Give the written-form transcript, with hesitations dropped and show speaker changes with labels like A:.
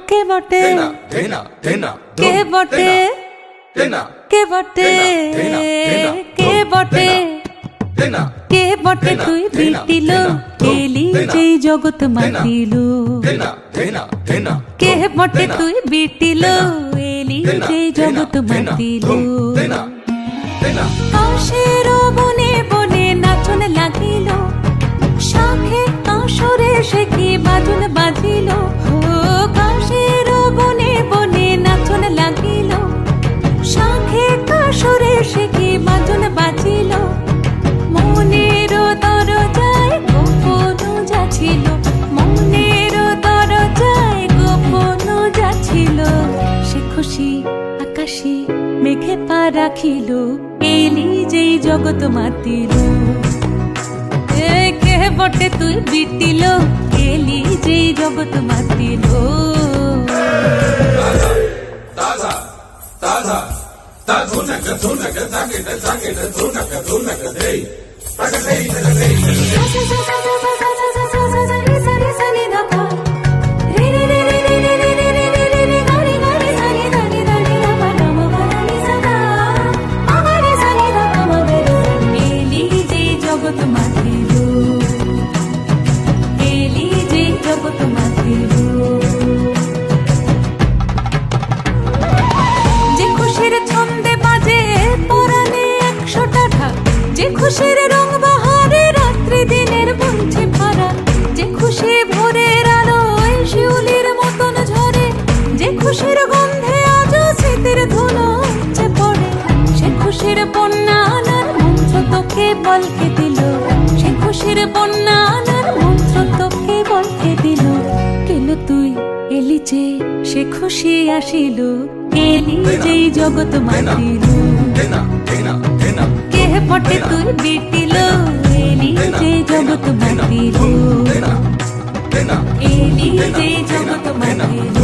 A: কে বটে কে বটে কে বটে কে বটে কে বটে তুই বিটিল এলি যেই জগৎ মাতিল কে বটে তুই বিটিল এলি যেই জগৎ মাতিল কাশের বনে বনে নাচন লাগিল শাখে কাশরে সে কি বাজন বাজিল কাশের বনে বনে নাচন লাগিল শাখে কাশরে সে কি বাজন বাজিল মনের দরজায় গোপন যাচ্ছিল মনের দরজায় গোপন যাচ্ছিল সে খুশি আকাশে মেঘে পা রাখিল এলি যেই জগৎ মাতিল কে বটে তুই বিটিল এলি যেই জগৎ মাতিল যে খুশির রং বাহারে রাত্রি দিনের বঞ্চে ভরা যে খুশি ভোরের আলোয় শিউলির মতন ঝরে যে খুশির গন্ধে আজ স্মৃতির ধুলো উপচে পড়ে সে খুশির বন্যা আনার মন্ত্র তোকে বলকে দিল সে খুশির বন্যা আনার মন্ত্র তোকে বলকে দিল কেন তুই এলি যে সে খুশি আসিল এলি যেই জগৎ মাতিল কে বটে তুই বিটিল এলি যেই জগৎ মাতিল এলি যেই জগৎ মাতিল